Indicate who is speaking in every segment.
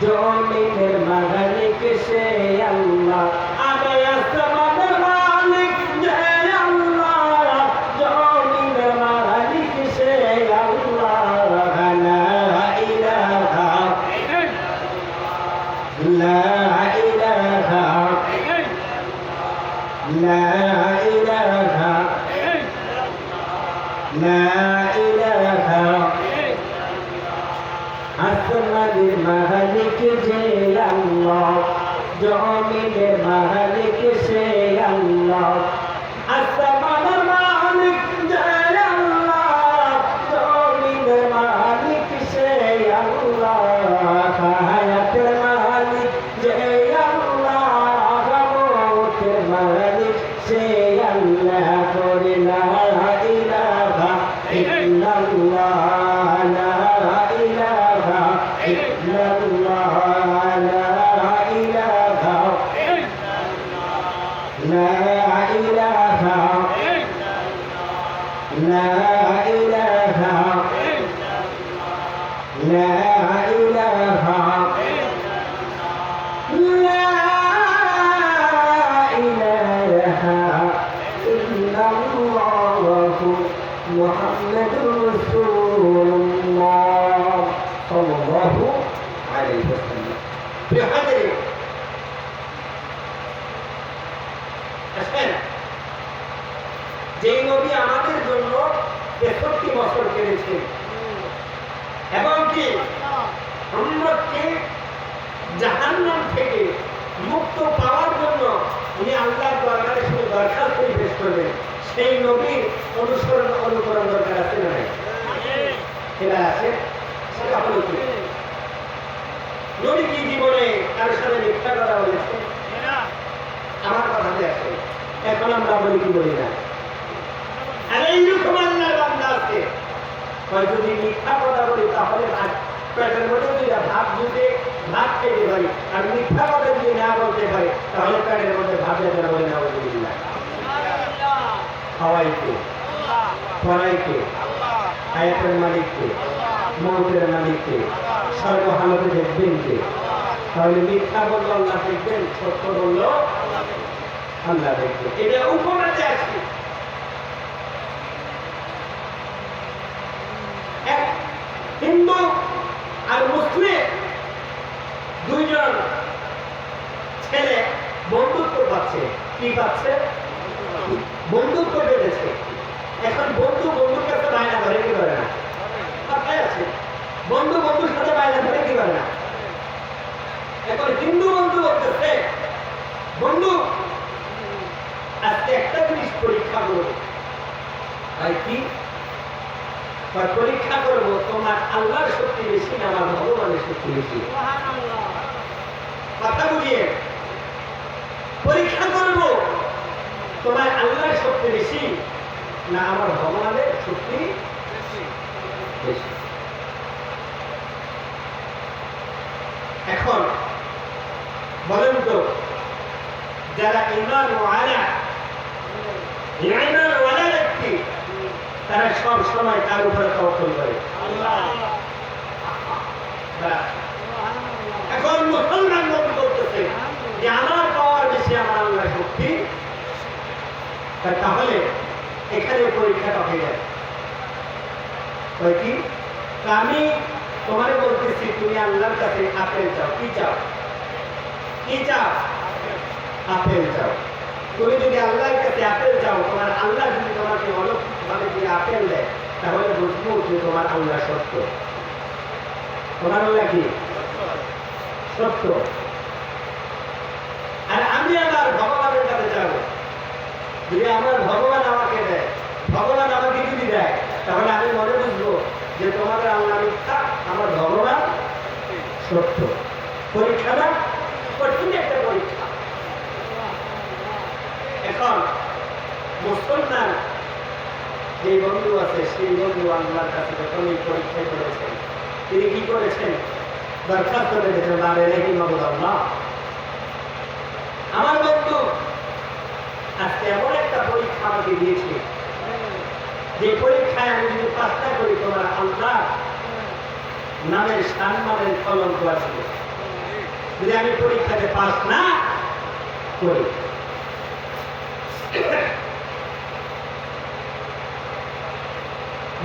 Speaker 1: জমিনের মালিক সে আল্লাহ, আগে আসমানের মালিক যে আল্লাহ, জমিনের মালিক সে আল্লাহ। লা ইলাহা লা ইলাহা লা ইলাহা লা ইলাহা আসমানের মালিক যে আল্লাহ, জমিনের মালিক সে আল্লাহ। আসমানের মালিক যে আল্লাহ, জমিনের মালিক সে আল্লাহ। হায়াতের মালিক যে আল্লাহ, মওতের মালিক সে আল্লাহ। করে লা ইলাহা ইল্লাল্লাহ, লা ইলাহা ইল্লাল্লাহ, লা ইলাহা লা ইলাহা লা ইলাহা লা ইলাহা লা ইলাহা ইল্লাল্লাহু মুহাম্মাদুর রাসূলুল্লাহ সাল্লাল্লাহু আলাইহি ওয়াসাল্লাম। প্রিয় হাজিরিন, আসেন, যে নবী আমাদের জন্য ৬৩ বছর কেটেছেন এবং কি উম্মতকে জাহান্নাম থেকে মুক্ত পাওয়ার জন্য উনি আল্লাহর দরবারে শুধু দরখাস্ত পেশ করবেন, সেই নবীর অনুসরণ অনুকরণ দরকার আছে না নাই? সেটা আছে। সেটা হলো কি, নবী কি জীবনে কার সাথে মিথ্যা কথা বলেছে? আমার কথাতে আছে। এখন আমরা বলি কি বলি না? আর এইরকম আল্লাহর বান্দা আছে, যদি মিথ্যা কথা বলি তাহলে পেটের মধ্যে যদি ভাত জুটে ভাত খেতে পারি, আর মিথ্যা কথা যদি না বলতে পারি তাহলে পেটের মধ্যে ভাত যেতে বলে না বলে দিন না। খাওয়াইকে, পড়াইকে, হায়াতের মালিককে, মৌতের মালিককে, সর্বহালতে দেখবেন কে? তাহলে মিথ্যা বলল আল্লাহ দেখবেন, সত্য বলল আল্লাহ দেখবেন। এটা উপমাতে আসছে। এক হিন্দু আর মুসলিম দুইজন ছেলে বন্ধুত্ব পাচ্ছে। কি পাচ্ছে? বন্ধুত্ব বেঁধেছে। এখন বন্ধু বন্ধুর কাছে বায়না ধরে কি করে না? কথাই আছে, বন্ধু বন্ধুর সাথে বায়না ধরে কি করে না? এখন হিন্দু বন্ধু বলতেছে, বন্ধু আজকে একটা জিনিস পরীক্ষা করবো। ভাই কি পরীক্ষা করবো? তোমার আল্লাহর শক্তি বেশি না আমার ভগবানের শক্তি বেশি? কথা বুঝিয়ে পরীক্ষা করবো, তোমার আল্লাহর শক্তি বেশি না আমার ভগবানের শক্তি বেশি? এখন বলেন তো, যারা ঈমান ওয়ালা ব্যক্তি তারা সব সময় তার উপরে তাওয়াক্কুল করে। এখন মুসলমান বলতেছে যে আমার পাওয়ার বেশি, আমার আল্লাহর শক্তি। তাহলে এখানে পরীক্ষাটা হয়ে যায়। কি আমি তোমার বলতেছি, তুমি আল্লাহর কাছে আপেল চাও। কি চাও? কি চাও? আপেল চাও। তুমি যদি আল্লাহর কাছে আপেল চাও, তোমার আল্লাহ যদি তোমাকে অলৌকিকভাবে যদি আপেল দেয়, তাহলে বুঝবো যে তোমার আল্লাহ সত্য। তোমার আল্লাহ কি সত্য। আর আমি আমার ভগবানের কাছে যাবো, যদি আমার ভগবান আমাকে দেয়, ভগবান আমাকে যদি দেয়, তাহলে আমি মনে বুঝবো যে তোমাদের আল্লাহ মিথ্যা, আমার ভগবান সত্য। পরীক্ষাটা কঠিন একটা পরীক্ষা। এখন মুসলমান যে বন্ধু আছে, সেই বন্ধু আল্লাহর কাছে যখন এই পরীক্ষায় করেছেন, তিনি কি করেছেন? দরখাস্ত রেখেছেন, আরে রেখি মাবুদ আল্লাহ, আমার বন্ধু আজকে এমন একটা পরীক্ষা আমাকে দিয়েছে, যে পরীক্ষায় আমি যদি পাসটা করি তোমার আল্লাহ নামের সম্মানের কলঙ্ক আসবে যদি আমি পরীক্ষাতে পাস না করি।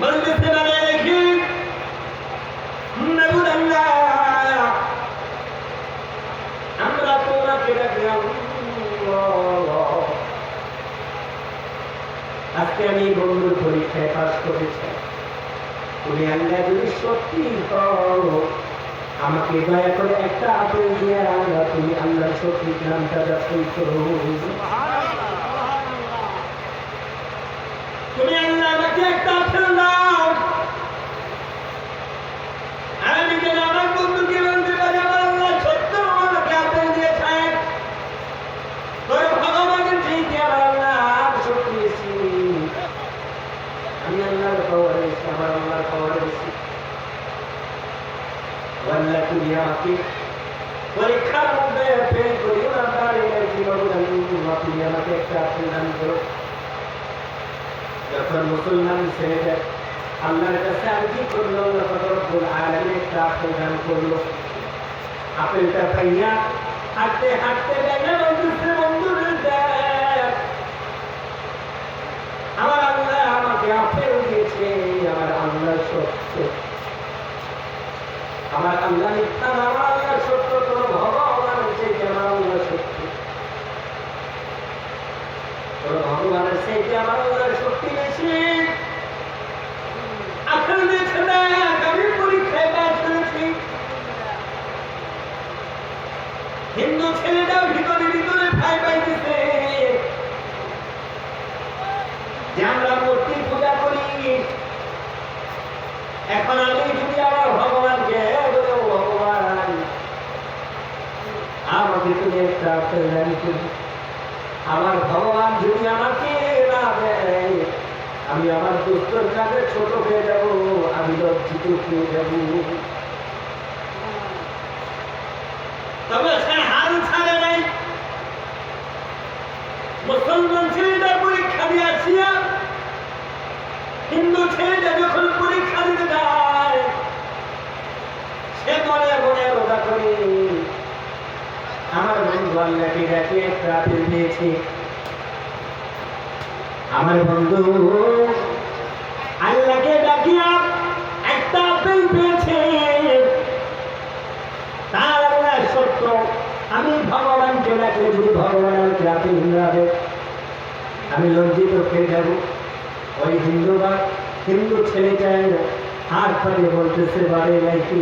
Speaker 1: বলতেছে মানে দেখি আমরা তোমাকে রাখলাম, আজকে আমি বন্ধুর পরীক্ষায় পাস করেছি, তুমি আল্লাহ যদি সত্যি হও আমাকে দয়া করে একটা আপেল দিয়ে আল্লাহ তুমি আল্লাহ সত্যি নামটা যাচাই করো। তুমি আল্লাহ আমাকে একটা আপেল দাও, আমি যেন আমার বন্ধুকে বলতে পারি আমার আল্লাহ সত্য আমাকে আপেল দিয়েছে, তোর ভগবানের ঠিক আমার আল্লাহ সত্যি এসেছি, আমি আল্লাহর পাওয়ারে এসেছি, আমার আল্লাহর পাওয়ারে এসেছি। আল্লাহ তুমি আমাকে পরীক্ষার মধ্যে ফেল করিও না, তুমি আমাকে একটা আপেল দান করো। যখন মুসলমান ছেলেটা আল্লাহর কাছে আরজি করলো, রব্বুল আলামিন একটা আপেল দান করলো। আপেলটা পাইয়া হাঁটতে হাঁটতে গেলে বলতেছে বন্ধু দেখ আমার আল্লাহ আমাকে আপেল দিয়েছে, আমার আল্লাহ সত্য, আমার আল্লাহ মিথ্যা না, আমার আল্লাহ সত্য, তোর ভগবানের চাইতে আমার আল্লাহ সত্য, তোর ভগবানের চাইতে আমার আল্লাহর শক্তি বেশি। আপেল দিয়েছে না, আমি পরীক্ষায় পাস করেছি। হিন্দু ছেলেটাও ভিতরে ভিতরে ভয় পাইতেছে যে আমরা মূর্তি পূজা করি, এখন আমি যদি আমার ভগবানকে ভগবান আমাকে তুমি একটা আপেল দান করি, আমার ভগবান যদি আমাকে না দেয় আমি আমার দুঃখের কাজে ছোট হয়ে যাব, আমি লজ্জিত হয়ে যাব। তবে সে হাল ছাড়ে নাই। মুসলমান ছেলেটা পরীক্ষা দিয়ে আসিয়া হিন্দু ছেলেটা যখন পরীক্ষা দিতে যায় সে মনে মনে রোজা করে আমার বন্ধু আল্লাহকে ডাকে একটা আপেল দিয়েছে, আমার বন্ধু আল্লাহকে ডাকিয়া একটা আপেল পেয়েছে, তার আল্লাহ সত্য, আমি ভগবানকে ডাকলে যদি ভগবান আমাকে আপেল দেবে আমি লজ্জিত হয়ে যাব। ওই হিন্দু ছেলেটাই হাত পাড়িয়ে বলতেছে বাড়ি নাকি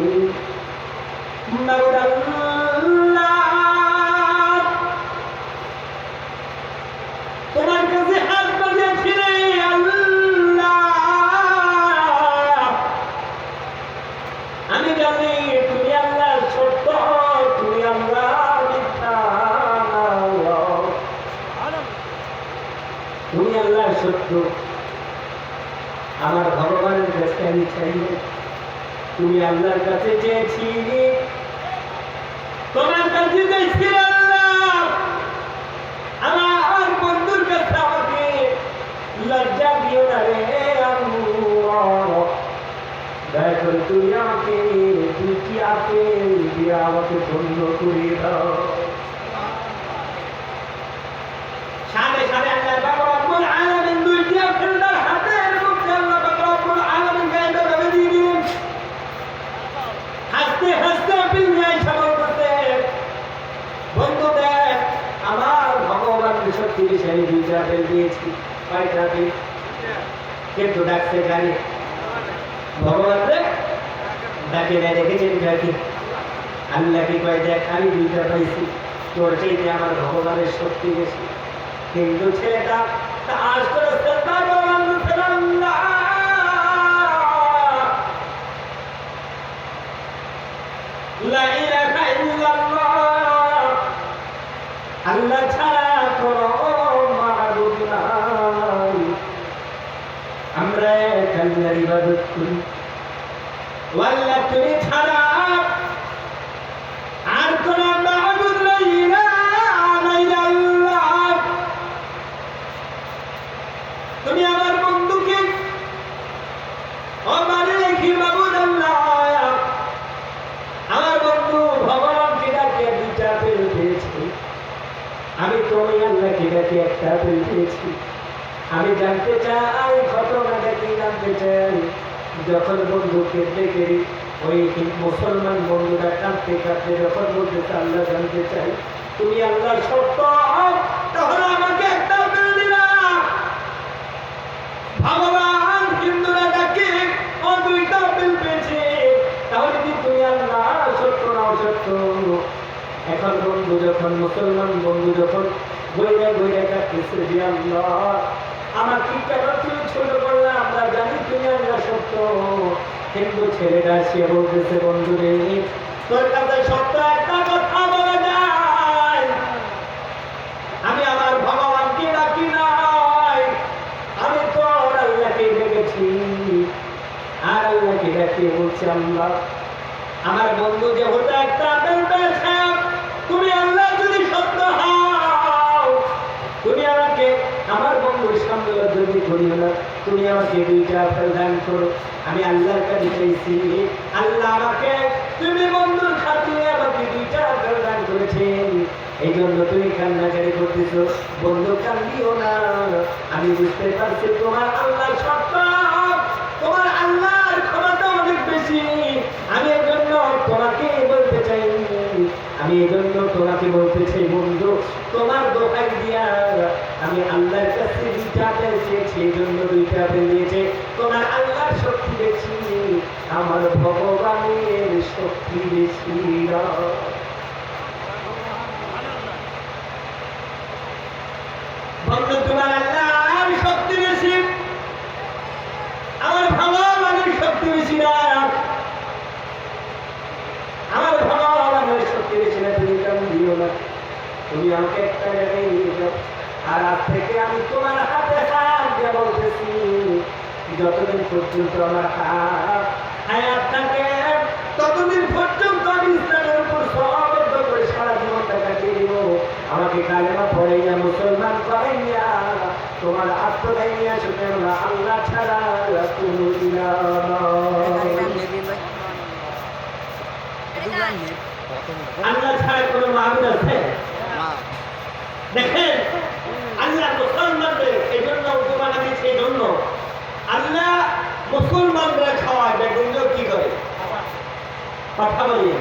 Speaker 1: তোমার কাছে হাত বাজিয়েছি রে আল্লাহ, আমি জানি তুমি আল্লাহ সত্য, তুমি আল্লাহ মিথ্যা, তুমি আল্লাহ সত্য, আমার ভগবানের কাছে আমি চাই, তুমি আল্লাহর কাছে চেয়েছি, তোমার কাছে চাইছি আল্লাহ, আমার বন্ধুর কাছে আমাকে লজ্জা দিও না রে আল্লাহ, দয়া করে তুমি আমাকে দুটি আপেল দিয়ে আমাকে ধন্য করে দাও। সাথে সাথে আল্লাহ পাক রব্বুল আলামিন দুইটি আপেল তার হাতের মধ্যে আল্লাহ পাক রব্বুল আলামিন গায়েবে ভাবে দিয়ে দিলেন। হাসতে হাসতে আপেল নিয়ে এসে বলতেছে বন্ধু দেখ আমার ভগবান সত্যি বিষয়ে দুইটা আপেল দিয়েছি, কয়টা আপেল কিন্তু ডাকছে গাড়ি ভগবান রে ডাকে নেয়, দেখেছেন ডাকি আল্লাহকে কয় দেখ আমি দুইটা পাইছি, তোর চাইতে আমার ভগবানের শক্তি বেশি। হিন্দু ছেলেটা আজ করে আল্লাহ ছাড়া কোনো মাবুদ নাই, আমরা আল্লাহর ইবাদত করি, আল্লাহ তুমি ছাড়া আর কোনো মাবুদ নাই। তুমি আমার বন্ধুকে মাবুদ আল্লাহ আমি তুমি আল্লাহকে ডাকি একটা আপেল পেয়েছি। আমি জানতে চাই ঘটনাটা কি, জানতে চাই। যখন বন্ধুকে ডেকে ওই মুসলমান বন্ধুরা কাঁদতে কাঁদতে যখন বলতেছে আল্লাহ জানতে চাই তুমি আল্লাহ সত্য, তখন আমাকে একটা আপেল দিলা। ভগবান হিন্দুরা ডাকে ও দুইটা আপেল পেয়েছে, তাহলে কি তুমি আল্লাহ সত্য না অসত্য? এখন বন্ধু যখন মুসলমান বন্ধু যখন বইরা বইরা কাটতেছে যে আল্লাহ আমার কি কেন তুমি ছোট করলে, আমরা জানি তুমি আল্লাহ সত্য। কিন্তু ছেলেটা সে বলতেছে বন্ধু রে তোর কাছে সত্য একটা কথা বলা যায়, আমি আমার ভগবানকে ডাকি নাই, আমি তো আল্লাহকে ডেকেছি। আর আল্লাহকে ডাকিয়ে বলছি আল্লাহ আমার বন্ধু যে হতো একটা আপেল পেয়েছে, তুমি আল্লাহ যদি সত্য হও তুমি আমাকে আমার বন্ধুর সামনে যদি করিও না, তুমি আমাকে দুইটা আপেল দান করো। আমি আল্লাহর কাছে চাইছি আল্লাহ আমাকে তুমি বন্ধুর খাতিরে আমাকে দুইটা আপেল দান করেছেন, এই জন্য তুমি কান্নাকারি করতেছো। বন্ধু কান্দিও না, আমি বুঝতে পারছি তোমার আল্লাহ সত্য, তোমার আল্লাহর ক্ষমতা অনেক বেশি। আমি এই জন্য তোমাকে বলতে চাই, আমি এই জন্য তোমাকে বলতে চাই বন্ধু তোমার দোকান দিয়া আমি আল্লাহর কাছে দুইটা আপেল চেয়েছি, এই জন্য দুইটা আপেল দিয়েছে। তোমার আল্লাহর শক্তি বেশি, আমার ভগবানের শক্তি বেশি না। বন্ধু তোমার আল্লাহর শক্তি বেশি, আমার ভগবানের শক্তি বেশি না। আমার ভগবানের শক্তি বেশি না, তুমি কেমন দিও না, তুমি আমাকে একটা জায়গায় নিয়ে যাও। আর আজ থেকে আমি তোমার হাতে হাত দিয়ে বলতেছি যতদিন পর্যন্ত আমার হায়াত থাকে ততদিন পর্যন্ত আমি ইসলামের উপর সবের করে সারা জীবনটা কাটিয়ে দিব। আমাকে কালেমা পড়াইয়া মুসলমান করাইয়া তোমার আত্মদাইয়া শুনে আমরা আল্লাহ ছাড়া কোনো আল্লাহ ছাড়া কোনো মাহবুদ আছে? দেখেন আল্লাহ মুসলমানদের এই জন্য উপমা দিয়েছে, এই জন্য আল্লাহ মুসলমানরা খাওয়ায়, বেগুনও কি করে কথা বলি,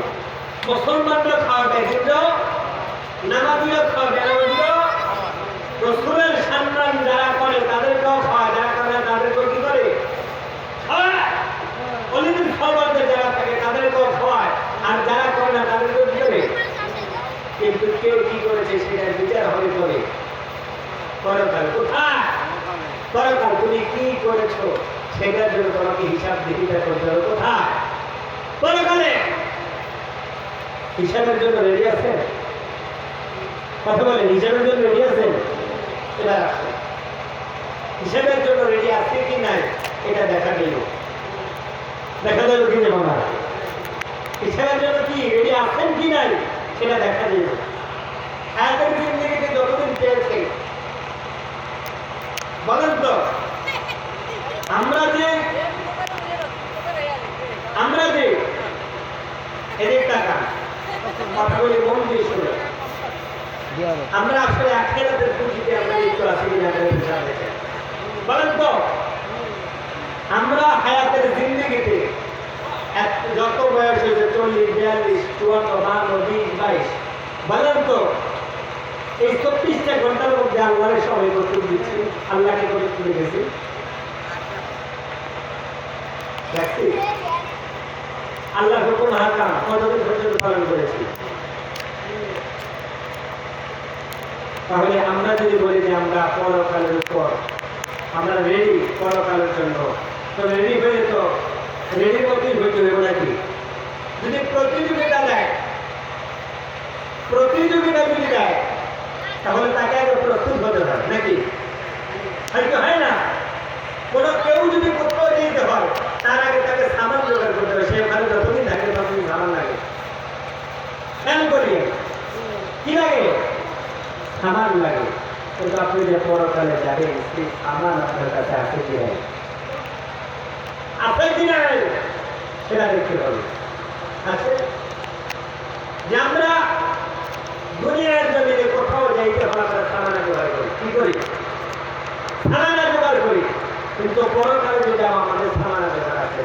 Speaker 1: মুসলমানরা খাওয়ায় বেগুনও, নামাজিও খাওয়াবে, নামাজিও রসুলের সম্মান যারা করে তাদেরকেও খাওয়ায়, যারা করে তাদেরকেও কি করে খাওয়ায়, অলিদিন সর্বাদের যারা থাকে তাদেরকেও খাওয়ায়, আর যারা করে না তাদেরকেও কি করে। কিন্তু কেউ কি করেছে সেটার বিচার হবে করে পরকাল। কোথায় পরকাল? তুমি কি করেছো সেটার জন্য তোমাকে হিসাব দিতে করতে হবে। কোথায়? পরকালে। হিসাবের জন্য রেডি আছেন? কথা বলেন, হিসাবের জন্য রেডি আছেন? এটা হিসাবের জন্য রেডি আছে কি নাই এটা দেখা গেল, দেখা গেল কি যাবো না, হিসাবের জন্য কি রেডি আছেন কি নাই সেটা দেখা দিল। হায়াতের জিন্দেগিতে যতদিন পেয়েছে বলেন তো, আমরা যে এদের টাকা কথা বলি মন দিয়ে শুনে, আমরা আসলে আখেরাতের পুঁজিতে আমরা একটু আসি কিনা বলেন তো। আমরা হায়াতের জিন্দেগিতে যত বয়স হয়েছে 40, 42, 54, 52, 20, 22 বলেন তো, এই 24টা ঘন্টার মধ্যে আল্লাহরের সবাই বস্তু দিচ্ছি, আল্লাহকে করে তুলে গেছি দেখছি, আল্লাহ হুকুম হাকাম কতদিন পর্যন্ত পালন করেছি। তাহলে আমরা যদি বলি যে আমরা পরকালের উপর আমরা রেডি পরকালের জন্য, তো রেডি হয়ে তো রেডির মধ্যেই হইতে হবে নাকি? যদি প্রতিযোগিতা দেয়, প্রতিযোগিতা যদি দেয় তাহলে তাকে আগে প্রস্তুত হতে হয় নাকি? হয়তো হয় না, কোনো কেউ যদি কোথাও যেতে হয় তার আগে তাকে সামান জোগাড় করতে হবে, সে ওখানে যতদিন থাকে ততদিন সামান লাগে। খেয়াল করিয়ে কি লাগে? সামান লাগে। কিন্তু আপনি যে পরকালে যাবেন সেই সামান আপনার কাছে আছে কি নাই, আছে কি নাই সেটা দেখতে হবে। আছে যে আমরা দুনিয়ার জমিনে কোথাও এইটা ভালো করে সালানা জোগাড় করি। কি করি? সালানা জোগাড় করি। কিন্তু পরকালে যদি আমাদের সালানা জোগাড় আছে,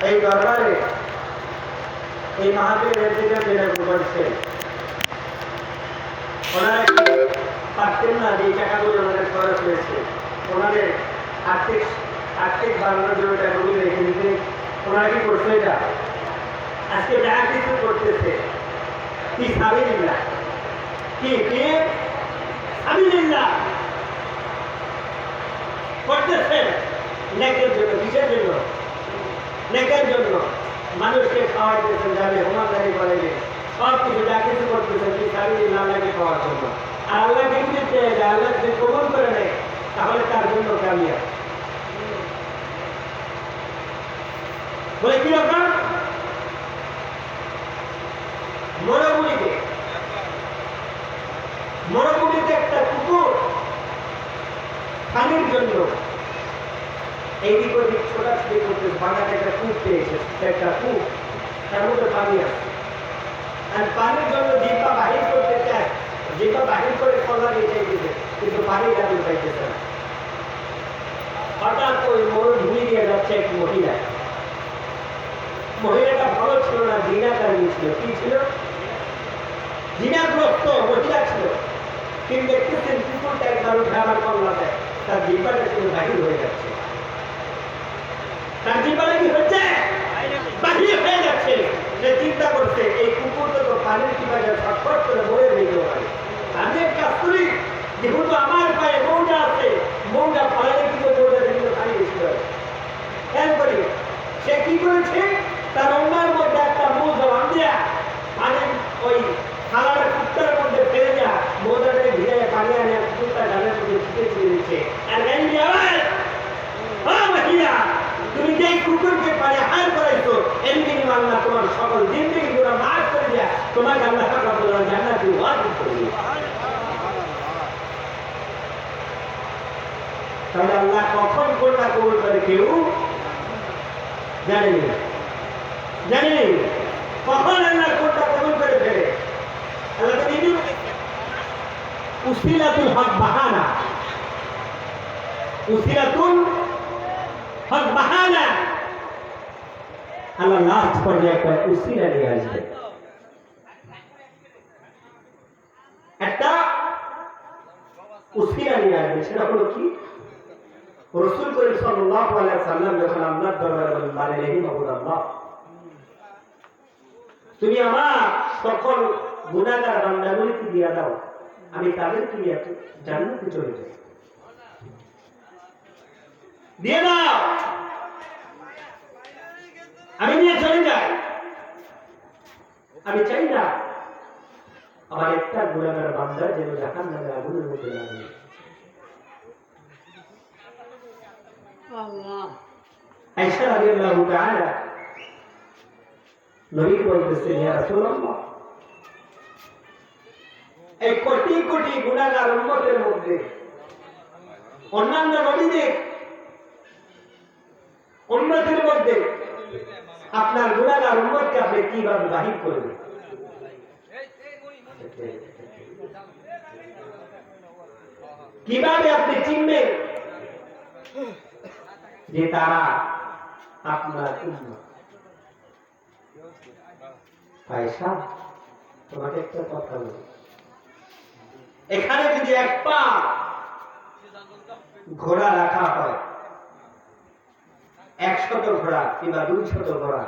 Speaker 1: এই দরবারে এই মাহাবীর নেতৃত্বে যেটা বলছেন, ওনারা কি পারতেন না যে টাকাগুলো ওনাদের খরচ হয়েছে, ওনাদের আর্থিক বাড়ানোর জন্য টাকাগুলো রেখে দিতে, ওনারা কি করছে? এটা আজকে যা কিছু করতেছে কি সাবিলিল্লাহ, কি সাবিলিল্লাহ করতেছে নেকের জন্য। কিসের জন্য? নেকের জন্য। মানুষকে খাওয়াইতেছেন, যাবে হোমাদারি করেন, সব কিছু যা কিছু করতেছেন কি সাবিলিল্লাহ, আল্লাহকে খাওয়ার জন্য। আর আল্লাহকে যদি পেয়ে যায়, আল্লাহ যদি কবুল করে নেয়, তাহলে তার জন্য কামিয়াব। বলে কি রকম? মরুভূমিতে একটা কুকুর পানির জন্য এইদিক ওদিক ছোটাছুটি করতে, বাগানে একটা কূপ পেয়েছে, একটা কূপ, তার মধ্যে পানি আছে, আর পানির জন্য জিহ্বা বাহির করতে চায়, জিহ্বা বাহির করে কলা দিয়ে চাইতেছে, কিন্তু পানি দাবি পাইতেছে না। হঠাৎ ওই মরুভূমি দিয়ে যাচ্ছে এক মহিলা। মহিলাটা ভালো ছিল না, জিনাকারী ছিল। কি ছিল? জিনাগ্রস্ত মহিলা ছিল। কিন্তু দেখতেছেন কুকুরটা একবার উঠে আমার কল্লা দেয়, তার জিহ্বাটা কিন্তু বাহির হয়ে যাচ্ছে। তার জিহ্বাটা কি হচ্ছে? বাহির হয়ে যাচ্ছে। সে চিন্তা করছে এই কুকুরটা তো পানির কিভাবে ছটফট করে মরে যেতে পারে, আমি এক কাজ করি, যেহেতু আমার পায়ে মৌজা আছে, মৌজা ফলালে কিন্তু মৌজা কিন্তু পানি বেশি হয়। খেয়াল করি সে কি করেছে, তার অন্যার মধ্যে একটা মৌজা বাঁধিয়া পানি ওই খালার কুত্তার মধ্যে ফেলে দেয়া, মৌজাটাকে ভিড়ে পানি আনে, কুত্তা ডালের মধ্যে ছুটে ছুটে দিচ্ছে। আর গাইবি আওয়াজ, মহিলা তুমি যে কুকুরকে পানি হার করাইছো, এমনি আল্লাহ তোমার সকল জিন্দেগি গুলো মাফ করে দেয়া, তোমাকে আল্লাহ জান্নাতে ওয়াজিব করে দিবে। তাহলে আল্লাহ কখন কোনটা কবুল করে কেউ জানেনি, জানেনি কখন আল্লাহ কোনটা কবুল করে ফেলে। আল্লাহ তো নিজে উসিলাতুল হক বাহানা, উসিলাতুল হক বাহানা, আল্লাহ লাস্ট পর্যায়ে একটা উসিলা নিয়ে আসবে। একটা উসিলা নিয়ে আসবে, সেটা হলো কি? রাসূল করিম সাল্লাল্লাহু আলাইহি ওয়াসাল্লাম যখন আল্লাহর দরবারে বলেন, বালিহি মাবুদাল্লাহ, তুমি আমার সকল গুনাহগার বান্দাগুলিকে দিয়ে দাও, আমি তাদেরকে নিয়ে জান্নাতে চলে যাই, দিয়ে দাও, আমি নিয়ে চলে যাই। আমি চাই না আমার একটা গুনাহগার বান্দা যেন জাহান্নামের আগুনের মধ্যে লাগে। আয়েশা রাদিয়াল্লাহু তাআলা নবী বলতেছেন, ইয়া রাসূলুল্লাহ, এই কোটি কোটি গুনাহগার উম্মতের মধ্যে অন্যান্য নবীদের উম্মতের মধ্যে আপনার গুনাহগার উম্মতকে আপনি কিভাবে বাহির করবেন? কিভাবে আপনি চিনবেন যে তারা আপনার উম্মত? আয়েশা, তোমাকে একটা কথা বলি, এখানে যদি এক পা ঘোড়া রাখা হয়, 100 ঘোড়া কিংবা 200 ঘোড়া,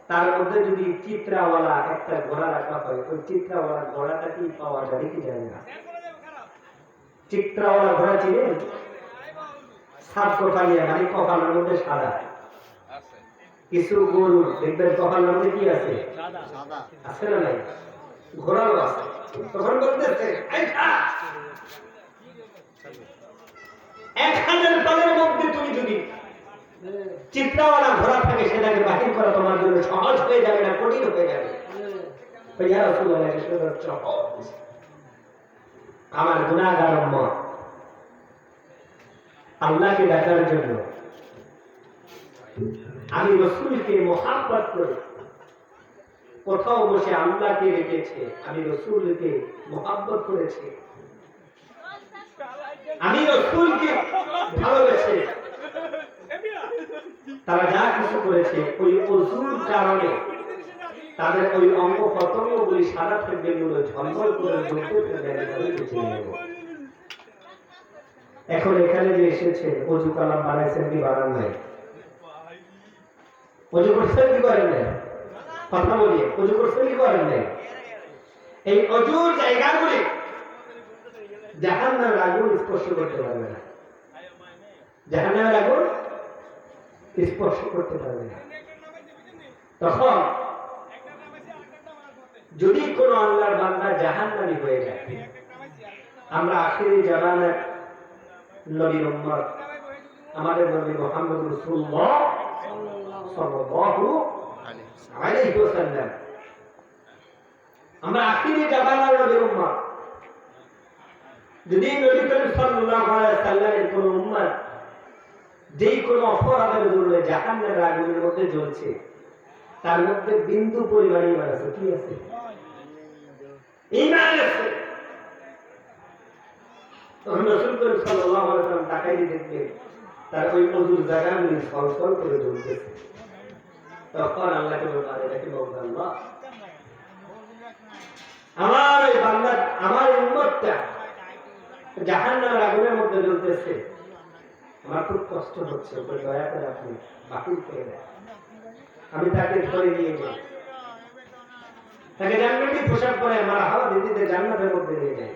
Speaker 1: তার মধ্যে যদি চিত্রাওয়ালা একটা ঘোড়া রাখা হয়, ওই চিত্রাওয়ালা ঘোড়াটা কি পাওয়া যাবে কি যায় না? চিত্রাওয়ালা ঘোড়া চিনে? সাত কপালিয়া, মানে কপালের মধ্যে সাদা, কিছু গরু দেখবেন কপালের মধ্যে কি আছে? আছে না নাই? ঘোড়াও আছে। তখন বলতেছে 1000 পালের মধ্যে তুমি যদি চিত্রাওয়ালা ঘোড়া থাকে, সেটাকে বাহির করা তোমার জন্য সহজ হয়ে যাবে না কঠিন হয়ে যাবে? আমার গুনাহগার উম্মত আল্লাহকে ডাকার জন্য আমি রাসূলকে মুহাব্বত করি, কোথাও বসে আল্লাহকে রেখেছে, আমি রাসূলকে মহব্বত করেছি, আমি রাসূলকে ভালোবেসে তারা যা কিছু করেছে ওই ওযুর কারণে তাদের ওই অঙ্গ প্রত্যঙ্গগুলি সারা থেকে গুলো ঝলমল করে জ্বলতে থাকে। এখন এখানে যে এসেছে ওযু কালাম বানাইছেন কি বানান নাই? ওযু করছেন কি করেন নাই? কথা বলি, ওযু করছেন কি করেন নাই? এই ওযুর জায়গাগুলি জাহান্নামের আগুন স্পর্শ করতে পারবে না, জাহান্নামের আগুন স্পর্শ করতে পারবে না। তখন যদি কোন আল্লাহর বান্দা জাহান্নামী হয়ে যায়, আমরা আখিরি জামানার নবীর উম্মত আমাদের নবী মুহাম্মদ রাসূলুল্লাহ সাল্লাল্লাহু আলাইহি ওয়াসাল্লাম, আমরা আখিরি জামানার নবীর উম্মত। যদি নবী করিম সাল্লাল্লাহু আলাইহি ওয়াসাল্লামের কোন উম্মত যেই কোন অপরাধের জন্য জাহান্নামের আগুনের মধ্যে জ্বলছে, তার মধ্যে বিন্দু পরিমাণ ঈমান আছে, কি আছে? ঈমান আছে। তখন রাসূল করিম সাল্লাল্লাহু আলাইহি ওয়াসাল্লাম তাকাই দেখবে তার ওই ওযুর জায়গাগুলি ছলছল করে জ্বলতেছে। তখন আল্লাহকে বলবেন, এটাকে বলবেন আল্লাহ, আমার এই বান্দা, আমার উম্মতটা জাহান্নামের আগুনের মধ্যে জ্বলতেছে, আমার খুব কষ্ট হচ্ছে, ওকে দয়া করে আপনি বাতিল করে দেন, আমি তাকে ধরে নিয়ে যাই, তাকে জান্নাতি পোশাক পরে মারা হাওয়া দিতে জান্নাতের মধ্যে নিয়ে যাই,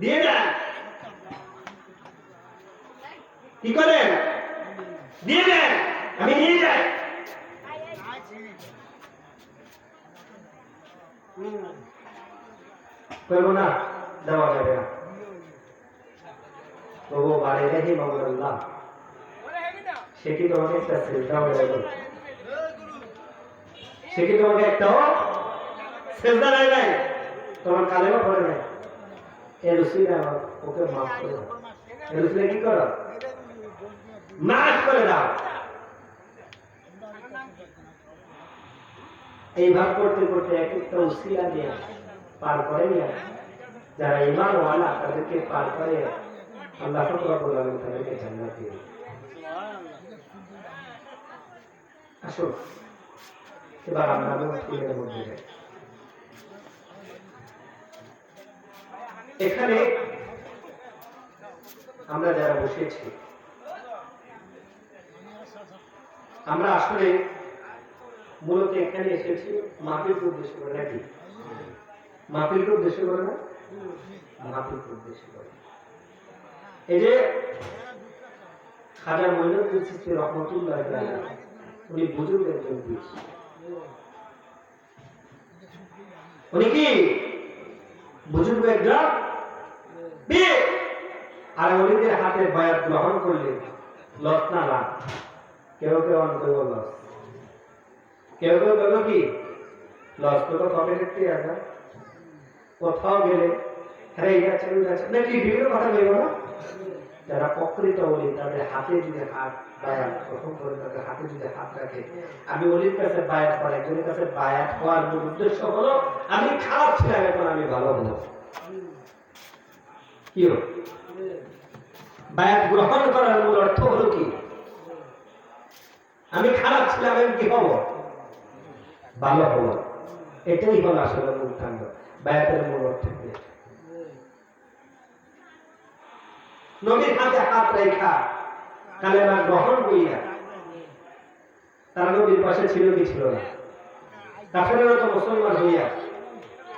Speaker 1: দিয়ে দেন। কি করেন? দিয়ে দেন, আমি নিয়ে যাই। করবো না, দেওয়া যাবে না। তবু বাড়ি রেখে মামুল্লাহ, সে কি তোমাকে একটা সেজদা হয়ে গেল? সে কি তোমাকে একটাও সেজদা দেয় নাই? তোমার কালেমা পড়ে নাই? এ রসুল ওকে মাফ করে দাও। এ রসুল কি করো? মাফ করে দাও। এই ভাব করতে করতে এক একটা উসিলা নিয়ে পার করে নিয়ে যারা ঈমান ওয়ালা তাদেরকে পার করে আল্লাহ রাব্বুল আলামিন তাদেরকে জান্নাত দিবেন। আসুন এবার আমরা মুক্তির মধ্যে যাই। এখানে আমরা যারা বসেছি, আমরা আসলে মূলত এখানে এসেছি মাহফিলকে উদ্দেশ্য করে, নাকি? মাহফিলকে উদ্দেশ্য করে না, মাহফিলকে উদ্দেশ্য করে। এই যে খাজা মঈনুদ্দিন চিশতি রহমাতুল্লাহ আলাইহি, উনি বুজুর্গ একজন পীর। উনি কি বুজুর্গ একজন পীর? আর ওলিদের হাতে বায়াত গ্রহণ করলেন, লস না লাভ? কেউ কেউ অন্তর লস, কেউ কেউ বলো কি লস করবো, কবে দেখতে আসা কোথাও গেলে হ্যাঁ এই যাচ্ছে ওই যাচ্ছে নাকি বিভিন্ন কথা বলবো না। যারা প্রকৃত ওলি তাদের হাতে যদি হাত বায়াত গ্রহণ করে, তাদের হাতে যদি হাত রাখে, আমি ওলির কাছে বায়াত করি, একজনের কাছে বায়াত হওয়ার মূল উদ্দেশ্য হলো আমি খারাপ ছিলাম এখন আমি ভালো হবো। কি হলো বায়াত গ্রহণ করার মূল অর্থ হলো কি? আমি খারাপ ছিলাম, আমি কি হবো? ভালো হবো। এটাই হলো আসলে মূল কাণ্ড, বায়াতের মূল অর্থ। নবীর হাতে হাত রেখা কালেমা গ্রহণ করিয়া তারা নবীর পাশে ছিল কি ছিল না? কাফেররা তো মুসলমান হইয়া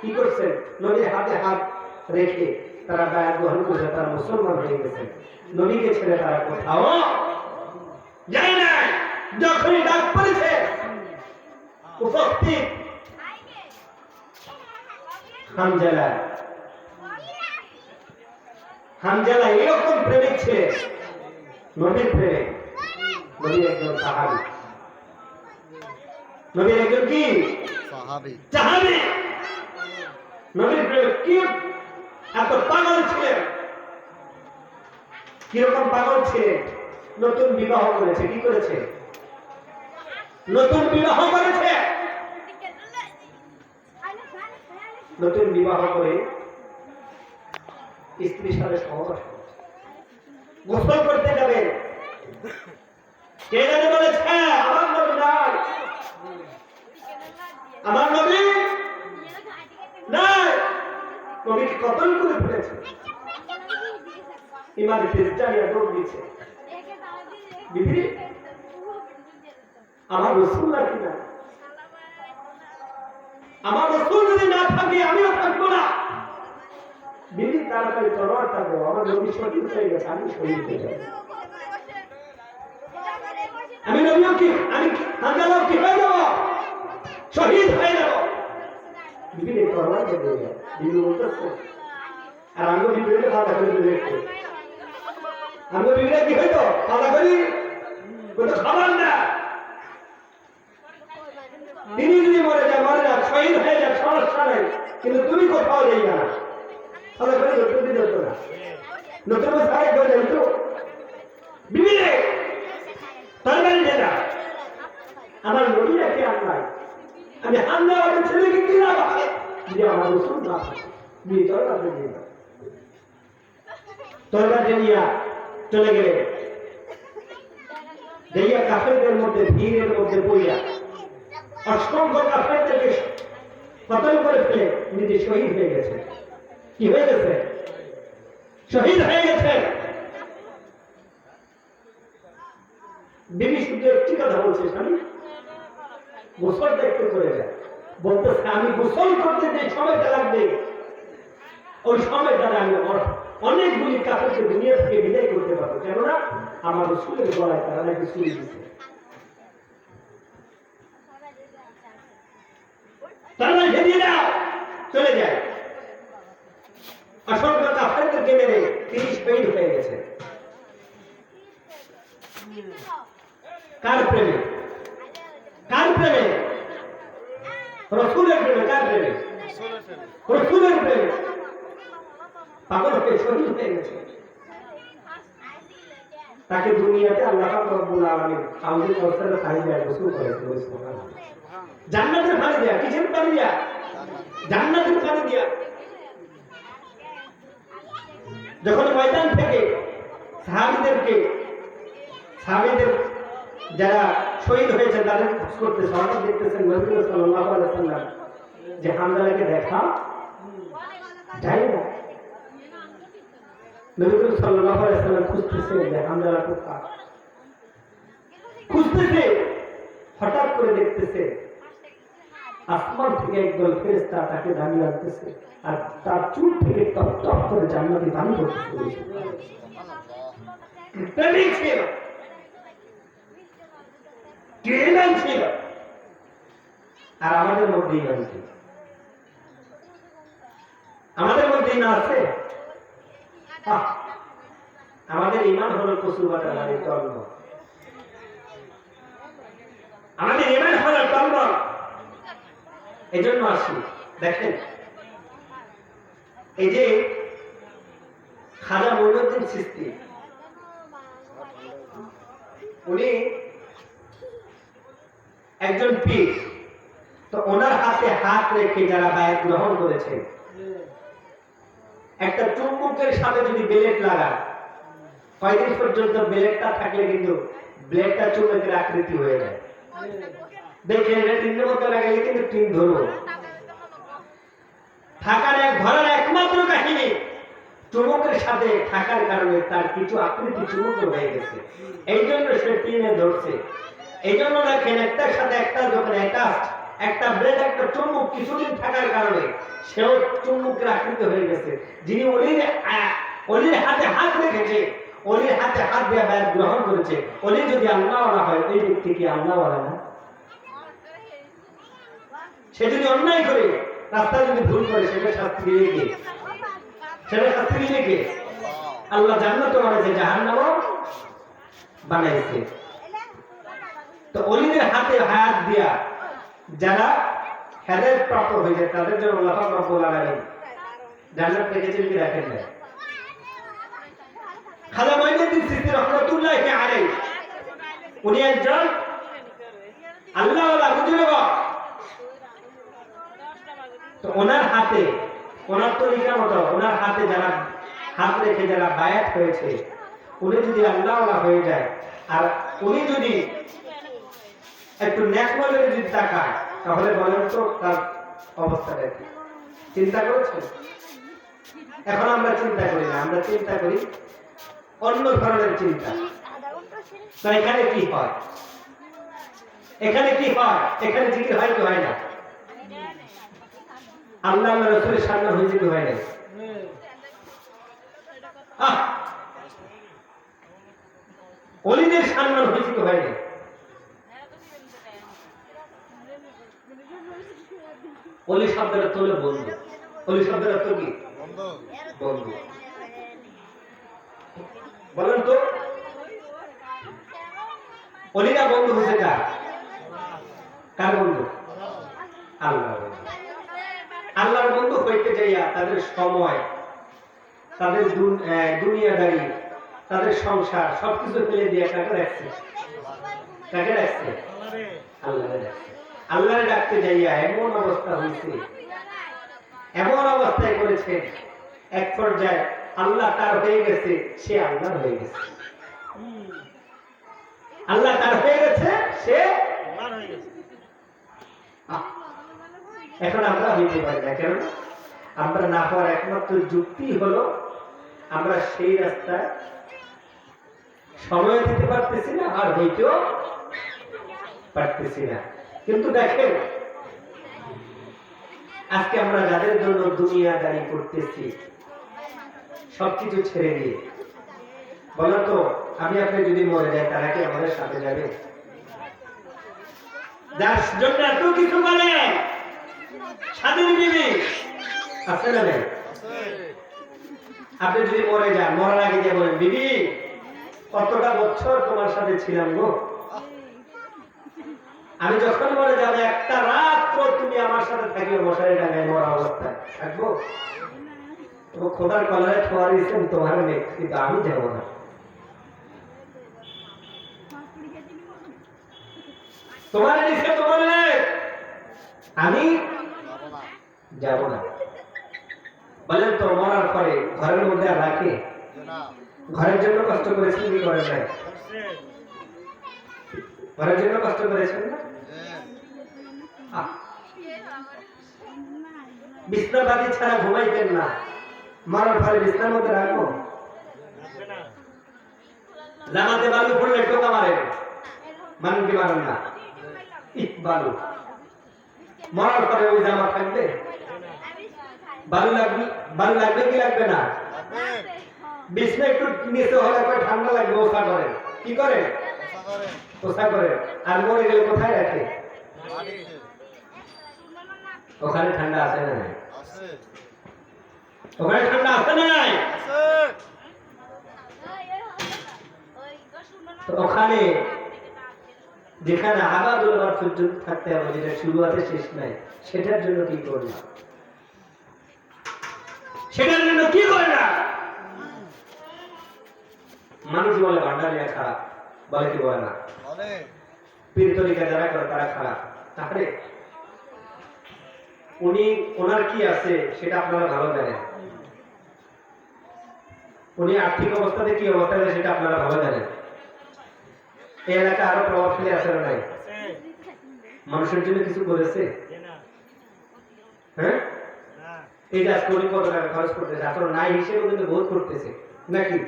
Speaker 1: কি করছে? নবীর হাতে হাত রেখে তারা বায়াত গ্রহণ করেছে, তারা মুসলমান হয়ে গেছে। নবীকে ছেড়ে তারা কোথাও যায় না। যখনই ডাক পড়েছে উপস্থিত হামজালা, হামজালা এরকম প্রেমিক ছিলেন, নবীর প্রেমিক, নবীর একজন সাহাবী, নবীর একজন কি সাহাবী, নবীর প্রেমিক। কি এত পাগল ছিলেন, কিরকম পাগল ছিলেন? নতুন বিবাহ করেছে, কি করেছে? নতুন বিবাহ করেছে। নতুন বিবাহ করে স্ত্রীর সাথে সহবাস গোসল করতে যাবে, কে জানে বলেছে আমার নবী নাই, আমার নবী নাই, নবীকে কতল করে ফেলেছে। ইমাম তিরজাইয়া দৌড় দিয়েছে, বিবি আমার রাসূল নাকি না, আমার রাসূল যদি না থাকে আমিও থাকবো না। বিবি তাড়াতাড়ি তলোয়ারটা দাও, আমার নবী শহীদ হয়ে গেছে, আমি শহীদ হয়ে যাব। আমি নবীও কি আমি হামজাও কি হয়ে যাব, শহীদ হয়ে যাব। বিবি তলোয়ার দিয়ে দেয়, বিবি বলতেছে আর আমি বিবিকে বাধা করে দিলে, আমি বিবিকে কি হইতো বাধা করি, বলতো খাবার না, তিনি যদি মরে যায় মরে যাক, শহীদ হয়ে যাক, সমস্যা নেই, কিন্তু তুমি কোথাও যাই না। তাহলে করে নতুন দিন হতো না, নতুন সাহেব হয়ে যাই তো বিবি রে তরবারি দে না, আমার নবী রাখে আল্লাহ, আমি হামজা ওর ছেলেকে কি না পাবে যদি আমার রাসূল না থাকে, বিবি তরবারি দিয়ে দাও। তরবারি নিয়ে চলে গেলেন, দেইয়া কাফেরদের মধ্যে ভিড়ের মধ্যে পড়িয়া অসংখ্য কাফেরদেরকে কতল করে ফেলে নিজে শহীদ হয়ে গেছে। কি হয়ে গেছে? শহীদ হয়ে গেছে। বিবি শুধু একটি কথা বলছে, স্বামী গোসলটা একটু করে যায়, বলতেছে আমি গোসল করতে যে সময়টা লাগবে ওই সময়টা আমি অনেকগুলি কাপড়কে দুনিয়া থেকে বিদায় করতে পারবো, কেননা আমার রাসূলের গলায় তারা নাকি ছুরি দিচ্ছে, তারা হেরিয়ে দাও চলে যায়। অসংখ্য কাফেরদেরকে মেরে 30 শহীদ হয়ে গেছে। কার প্রেমে? কার প্রেমে? রাসূলের প্রেমে। কার প্রেমে? রাসূলের প্রেমে পাগল হয়ে শহীদ হয়ে গেছে। তাকে দুনিয়াতে আল্লাহ পাক রব্বুল আলামিন হাউজে কাউসারের পানি দিয়ে গোসল করেছে। সুবহানাল্লাহ। জান্নাতের পানি দিয়া, কিসের পানি দিয়া? জান্নাতের পানি দিয়া। যখন ময়দান থেকে সাহাবীদের যারা শহীদ হয়েছে তাদের খোঁজ করতে সাহাবা দেখতেছেন নবী সাল্লাল্লাহু আলাইহি ওয়াসাল্লাম যে হামজাকে দেখা যায় না। নবী সাল্লাল্লাহু আলাইহি ওয়াসাল্লাম খুঁজতেছে যে হামজা কোথায়, খুঁজতেছে, হঠাৎ করে দেখতেছে আসমান থেকে একদল ফেরেশতা তাকে দাঁড়িয়ে রাখতেছে আর তার চুল থেকে টপ টপ করে জান্নাতি পানি পড়তেছে। প্রেমিক ছিল, কেমন ছিল, আর আমাদের মধ্যেই আছে, আমাদের মধ্যেই না আছে। আমাদের ঈমান হলো কসুর বাটা নারী তন্ম, আমাদের ঈমান হলো তন্ম। এই জন্য আসি দেখেন, এই যে খাজা মঈনুদ্দিন চিশতি উনি একজন পীর, তো ওনার হাতে হাত রেখে যারা বায়াত গ্রহণ করেছে, একটা চুম্বকের সাথে যদি ব্লেড লাগায় কয়দিন পর্যন্ত ব্লেডটা থাকলে কিন্তু ব্লেডটা চুম্বকের আকৃতি হয়ে যায়। দেখেন এটা টিনের মতো লাগালে কিন্তু টিন ধরবো। থাকার ঘরের একমাত্র কাহিনী চুম্বকের সাথে থাকার কারণে তার কিছু আকৃতি চুম্বক হয়ে গেছে, এই জন্য সে টিনে ধরছে। এই জন্য দেখেন একটার সাথে একটা যখন একটা ব্লেড একটা চুম্বক কিছুদিন থাকার কারণে সেও চুম্বকের আকৃতি হয়ে গেছে। যিনি অলির হাতে হাত রেখেছে, অলির হাতে হাত দিয়ে বায়াত গ্রহণ করেছে, অলি যদি আল্লাহওয়ালা হয় ওই ব্যক্তি কি আল্লাহওয়ালা না? সে যদি অন্যায় করে রাস্তায় যদি ভুল করে সেটা শাস্তি দিয়ে কে? সেটা শাস্তি দিয়ে কে? আল্লাহ জান্নাতও বানাইছে, জাহান্নামও বানাইছে। তো অলিদের হাতে হাত দিয়া যারা হেদায়েত প্রাপ্ত হয়েছে তাদের জন্য আল্লাহ পাক রব্বুল আলামিন জান্নাত রেখেছেন কি রাখেন না? খাজা মঈনুদ্দিন চিশতি রাহমাতুল্লাহি আলাইহি উনি একজন আল্লাহওয়ালা বুজুর্গ। তো ওনার হাতে, ওনার তরিকা মতো ওনার হাতে যারা হাত রেখে যারা বায়াত হয়েছে, উনি যদি আল্লাহওয়ালা হয়ে যায় আর উনি যদি একটু ন্যাশনালে যদি তাকায়, তাহলে বলেন তো তার অবস্থাটা কি? চিন্তা করেছেন? এখন আমরা চিন্তা করি না, আমরা চিন্তা করি অন্য ধরনের চিন্তা। তো এখানে কি হয়? এখানে কি হয়? এখানে জিকির হয় কি হয় না? আল্লাহ রাসূলের সামনে হয়েছে কি হয় না? ওলিদের সামনে হয়েছে কি হয় না? ওলি শব্দের অর্থ হলো বন্ধু। ওলি শব্দের অর্থ কি? বন্ধু। বলেন তো ওলিরা বন্ধু হয়েছে কার? কার বন্ধু? আল্লাহ। আল্লাহর বন্ধু হইতে যাইয়া তাদের সময়, তাদের দুনিয়াদারি, তাদের সংসার সবকিছু ফেলে দিয়ে কাকে রাখছে? কাকে রাখছে? আল্লাহরে রাখছে। আল্লাহরে ডাকতে যাইয়া এমন অবস্থা হয়েছে, এমন অবস্থায় করেছে, এক পর্যায়ে আল্লাহ তার হয়ে গেছে, সে আল্লাহ হয়ে গেছে। আল্লাহ তার হয়ে গেছে, সে হয়ে গেছে। এখন আমরা হইতে পারি না, কেন? আমরা না হওয়ার একমাত্র যুক্তি হলো আমরা সেই রাস্তায় সময় দিতে পারতেছি না, আর হইতেও পারতেছি না। কিন্তু দেখেন, আজকে আমরা যাদের জন্য দুনিয়াদারি করতেছি, সবকিছু ছেড়ে দিয়ে, বলো তো আমি আপনি যদি মরে যাই, তারা কি আমাদের সাথে যাবে? যার জন্য এত কিছু বলে স্বাধীন বিবি আছে না? আপনি যদি মরে যান, মরার আগে দিয়ে বলেন, বিবি কতটা বছর তোমার সাথে ছিলাম গো, আমি যখন মরে যাবে একটা রাত্র তুমি আমার সাথে থাকিও, মশারি ডাঙায় মরা অবস্থায় থাকবো। খোদার কলায় ছোঁয়া দিয়েছেন তোমার নেই, কিন্তু আমি যাবো না। তোমার নিচে তোমার আমি যাব না। বলেন তো মরার পরে ঘরের মধ্যে আর রাখে? ঘরের জন্য কষ্ট করেছেন কি করেন নাই? ঘরের জন্য কষ্ট করেছেন না? বিছনাপাতি ছাড়া ঘুমাইতেন না, মরার পরে বিছনার মধ্যে রাখবো? জামাতে বালু পড়লে টোকা মারেন, মানুষ কি মারেন না? বালু মরার পরে ওই জামা থাকবে? বালু লাগবে, বালু লাগবে কি লাগবে না? বিছনা একটু নিচে হলে ঠান্ডা লাগবে, ওষা করে। কি করে? ওষা করে। আর মরে গেলে কোথায় রাখে? ওখানে ঠান্ডা আছে না নাই? ওখানে ঠান্ডা আছে না নাই? ওখানে যেখানে আবাদুল পর্যন্ত থাকতে হবে, যেটা শুরু আছে শেষ নাই, সেটার জন্য কি করলাম? সেটার জন্য কি করলাম? মানুষ বলে ভান্ডারিয়া খারাপ, বলে কি বলে না? পীর তরিকা যারা করে তারা খারাপ। তাহলে উনি ওনার কি আছে সেটা আপনারা ভালো জানেন। উনি আর্থিক অবস্থাতে কি অবস্থা আছে সেটা আপনারা ভালো জানেন। এই এলাকা আরো প্রভাবশালী আছে না নাই? মানুষের জন্য কিছু করেছে? হ্যাঁ, এই যে আজকে উনি কত টাকা খরচ করতেছে, আসলে নাই হিসেবে কিন্তু বোধ করতেছে নাকি?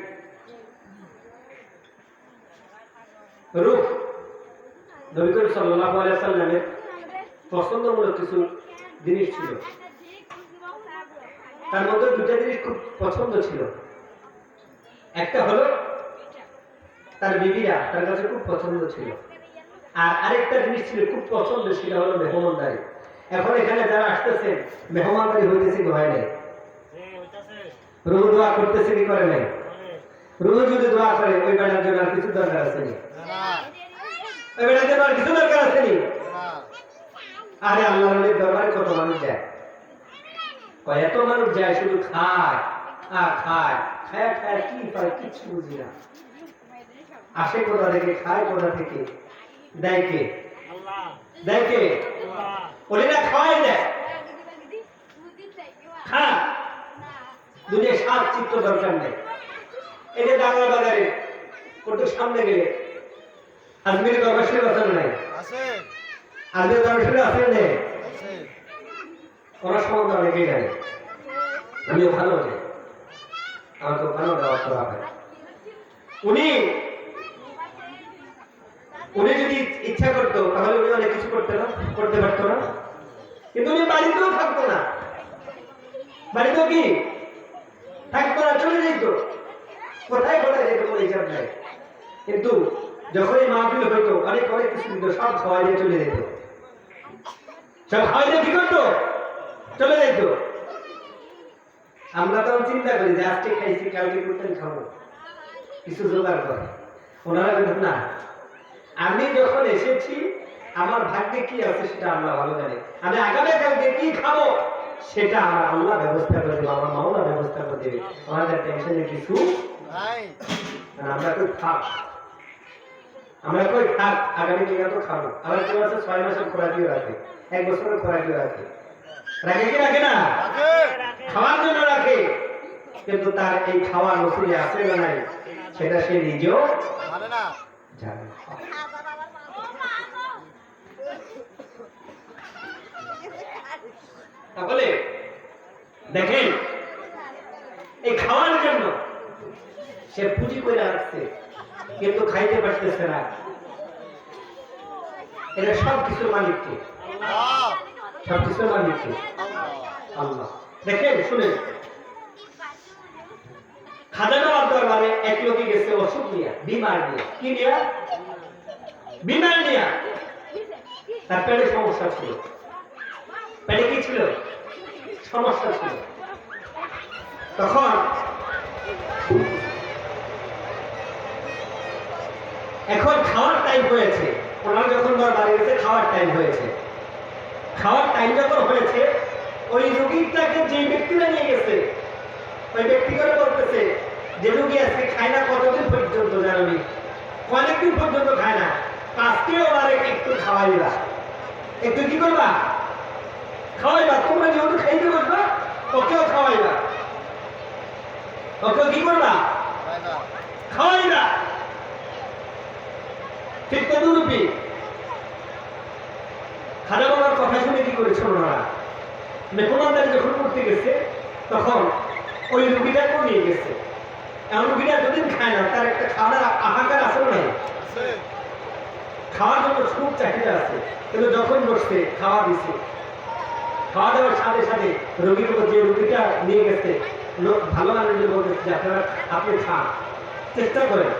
Speaker 1: রূপ নবী করিম সাল্লাল্লাহু আলাইহি ওয়াসাল্লামের পছন্দমূলক কিছু জিনিস ছিল, তার মধ্যে দুটা জিনিস খুব পছন্দ ছিল। একটা হলো তার বিবিরা তার কাছে খুব পছন্দ ছিল, আর আরেকটা জিনিস ছিল খুব পছন্দ, সেটা হলো মেহমানদারি। এখন এখানে যারা আসতেছে মেহমানদারি হইতেছে কি হয় নাই? রুহ দোয়া করতেছে কি করে নাই? রুহ যদি দোয়া করে ওই বেড়ার জন্য আর কিছু দরকার আছে নি? ওই বেড়ার জন্য আর কিছু দরকার আছে নি? আরে আল্লাহ নবীর দরবারে কত মানুষ যায়, এত মানুষ যায়, শুধু খায় আর খায়, খায় খায় কি পায় কিছু বুঝি না। আসে কোথা থেকে, খায় কোথা থেকে, দেয় কে? দেয় কে? ওরা খাওয়াই দেয়। চিত্র দরকার নেই। এই যে ডাঙ্গা বাজারে কত সামনে গেলে আজমির দরবার শরীফ আছে নাই? আজমির দরবার শরীফ আছে নেই? ওরা সম্বন্ধে অনেকেই জানে, আমিও ভালো জানি, আমার তো ভালো দেওয়া করা হয়। উনি যদি ইচ্ছা করতো তাহলে উনি অনেক কিছু করতে পারতো না, কিন্তু উনি বাড়িতেও থাকতো না, বাড়িতেও কি থাকতো না, চলে যেত, কোথায় যেত কোনো হিসাব নাই। কিন্তু যখনই মাহফিল হইতো অনেক কিছু দিত, সব খাওয়াই দিয়ে চলে যেত, সব খাওয়াই দিয়ে কি করতো, চলে যেত। আমরা তখন চিন্তা করি যে আজকে খাইছি কালকে করতেন খাবো, কিছু জোগাড় করে। ওনারা কিন্তু না, আমি যখন এসেছি আমার ভাগ্যে কি আছে সেটা আল্লাহ ভালো জানে, আমি আগামীকালকে কি খাবো সেটা আমার আল্লাহ ব্যবস্থা করে দেবে, আমার মাওলা ব্যবস্থা করে দেবে, আমাদের টেনশনের কিছু নাই। আমরা কই থাক আগামী দিনে তো খাবো, আবার কেউ আছে 6 মাসের খোরাকিও রাখে, 1 বছরের খোরাকিও রাখে, রাখে কি রাখে না? খাওয়ার জন্য রাখে, কিন্তু তার এই খাওয়ার নসিবে আছে না নাই সেটা সে নিজেও জানে না। তাহলে দেখেন এই খাওয়ার জন্য সে পুঁজি করে রাখছে, কিন্তু খাইতে পারতেছে না। এটা সব কিছুর মালিক কে? সব কিছুর মালিক কে? আল্লাহ। দেখেন শুনেন, খাজা বাবার দরবারে এক লোকে গেছে অসুখ নিয়ে, বিমার নিয়ে। কি নিয়ে? বিমার নিয়ে। তার পেটে সমস্যা ছিল। পেটে কি ছিল? সমস্যা ছিল। তখন এখন খাওয়ার টাইম হয়েছে, ওনার যখন দরবারে গেছে খাওয়ার টাইম হয়েছে। খাওয়ার টাইম যখন হয়েছে, ওই রোগীটাকে যে ব্যক্তিরা নিয়ে গেছে ওই ব্যক্তি করে বলতেছে যে রোগী আজকে খায় না কতদিন পর্যন্ত জানি, অনেকদিন পর্যন্ত খায় না, আজকেও আর একটু খাওয়াইবা, একটু কি করবা, খাওয়াইবা। তোমরা যেহেতু খাইতে বসবা ওকেও খাওয়াইবা, ওকেও কি করবা, খাওয়াইবা। ঠিক তদুরূপী খাজা বাবার কথা শুনে কি করেছে ওনারা, মেহমানদারি যখন করতে গেছে তখন ওই রুগীটাকেও নিয়ে গেছে। এমন রুগীটা যতদিন খায় না তার একটা খাওয়ার আহাকার আছে না, খাওয়ার জন্য খুব চাহিদা আছে, কিন্তু যখন বসছে খাওয়া দিছে, খাওয়া দেওয়ার সাথে সাথে রোগীর যে রুগীটা নিয়ে গেছে ভালো মানুষদের বলতেছে যে আপনারা আপনি খান, চেষ্টা করেন।